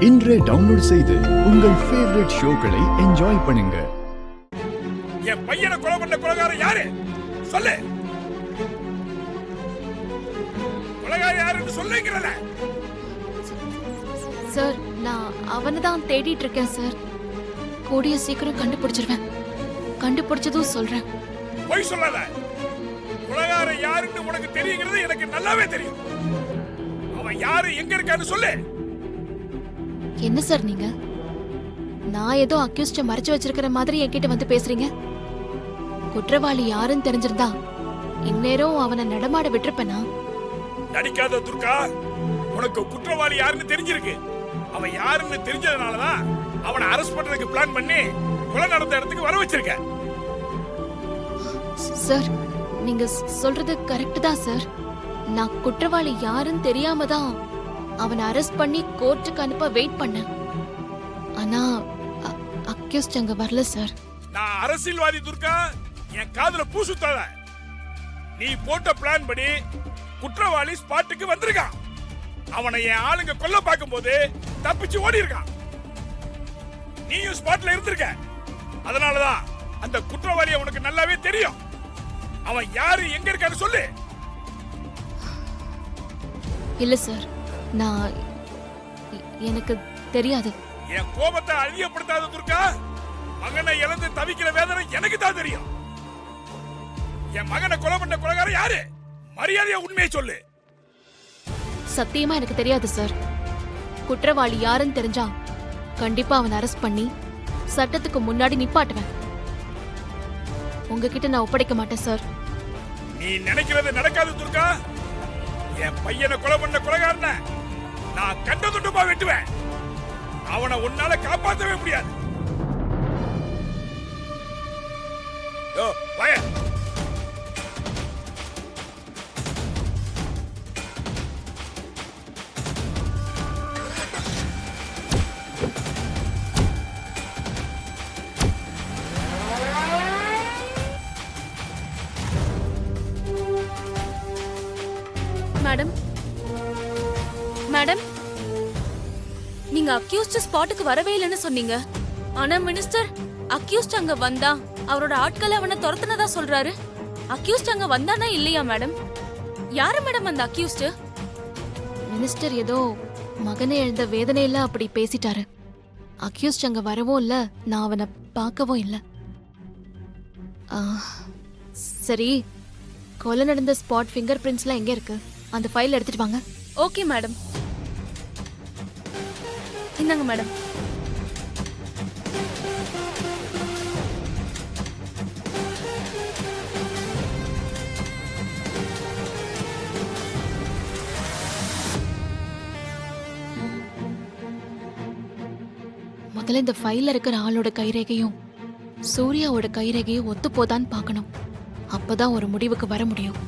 இன்றே டவுன்லோட் செய்து உங்கள் ஃபேவரட் ஷோக்களை என்ஜாய் பண்ணுங்க. என் பையனை கொலை பண்ண கொலைகாரன் யாரு சொல்லு. கொலைகாரன் யாருன்னு சொல்லுங்கறல. சார், நான் அவனை தான் தேடிட்டு இருக்கேன் சார். கூடிய சீக்கிரம் கண்டுபிடிச்சிருவேன். கண்டுபிடிச்சதும் சொல்றேன். போய் சொல்லாத. கொலைகாரன் யாருன்னு உனக்கு தெரியுங்கிறது எனக்கு நல்லாவே தெரியும். அவன் யாரு, எங்க இருக்கான்னு சொல்லு. என்ன சார் நீங்க? நான் ஏதோ அக்யூஸ்ட மறைச்சு வச்சிருக்கிற மாதிரி என்கிட்ட வந்து பேசுறீங்க. குற்றவாளி யாருன்னு தெரிஞ்சிருந்தா இந்நேரம் அவனை நடமாட விட்டுருப்பேனா? நடிக்காத துர்கா. உனக்கு குற்றவாளி யாருன்னு தெரிஞ்சிருக்கு. அவன் யாருன்னு தெரிஞ்சதுனாலதான் அவனை அரெஸ்ட் பண்றதுக்கு பிளான் பண்ணி கொலை நடந்த இடத்துக்கு வர வச்சிருக்க. சார், நீங்க சொல்றது கரெக்ட் தான் சார். நான் குற்றவாளி யாருன்னு தெரியாம தான் அவனை அரெஸ்ட் பண்ணி கோர்ட்டுக்கு அனுப்ப வெயிட் பண்ணேன். ஆனா அக்யூஸ்ட் அங்க வரல சார். நான் அரசியல்வாதி துர்கா. என் காதுல பூ சுத்தாத. நீ போட்ட பிளான் படி குற்றவாளி ஸ்பாட்டுக்கு வந்திருக்கான். அவனை என் ஆளுங்க கொல்ல பார்க்கும்போது தப்பிச்சு ஓடி இருக்கான். நீயும் ஸ்பாட்ல இருந்திருக்க. அதனாலதான் அந்த குற்றவாளியை உனக்கு நல்லாவே தெரியும். அவன் யாரு, எங்க இருக்கான்னு சொல்லு. இல்ல சார், நான் எனக்கு தெரியாது. என் கோபத்தை அதிகப்படுத்தாத துர்கா. மகனை இழந்து தவிக்கிற வேதனை எனக்கு தான் தெரியும். என் மகனை கொலை பண்ண கொலைகாரன் யாரு? மரியாதையா உண்மையை சொல்லு. சத்தியமா எனக்கு தெரியாது சார். குற்றவாளி யாருன்னு தெரிஞ்சா கண்டிப்பா அவனை அரெஸ்ட் பண்ணி சட்டத்துக்கு முன்னாடி நிப்பாட்டுவேன். உங்ககிட்ட நான் ஒப்படைக்க மாட்டேன் சார். நீ நினைக்கிறது நடக்காது துர்கா. என் பையனை கொலை பண்ண கொலைகாரனை நான் கண்ட துண்டமா வெட்டுவேன். அவனை உன்னால காப்பாற்றவே முடியாது. மேடம், மேடம், நீங்க அக்யூஸ்ட் ஸ்பாட்டுக்கு வரவே இல்லைன்னு சொன்னீங்க. ஆனா மினிஸ்டர், அக்யூஸ்ட் அங்க வந்தா அவரோட ஆட்களை அவனை துரத்துனதா சொல்றாரு. அக்யூஸ்ட் அங்க வந்தானா இல்லையா மேடம்? யாரு மேடம் அந்த அக்யூஸ்ட்? மினிஸ்டர் ஏதோ மகனை எழுந்த வேதனையில அப்படி பேசிட்டாரு. அக்யூஸ்ட் அங்க வரவும் இல்ல, நான் அவனை பார்க்கவும் இல்ல. சரி, கொலை நடந்த ஸ்பாட் ஃபிங்கர் பிரிண்ட்ஸ்லாம் எங்க இருக்கு? அந்த ஃபைல் எடுத்துட்டு வாங்க. Okay madam. இந்தாங்க மேடம். முதல்ல இந்த ஃபைல்ல இருக்கிற ஆளோட கைரேகையும் சூர்யாவோட கைரேகையும் ஒத்து போதான்னு பார்க்கணும். அப்பதான் ஒரு முடிவுக்கு வர முடியும்.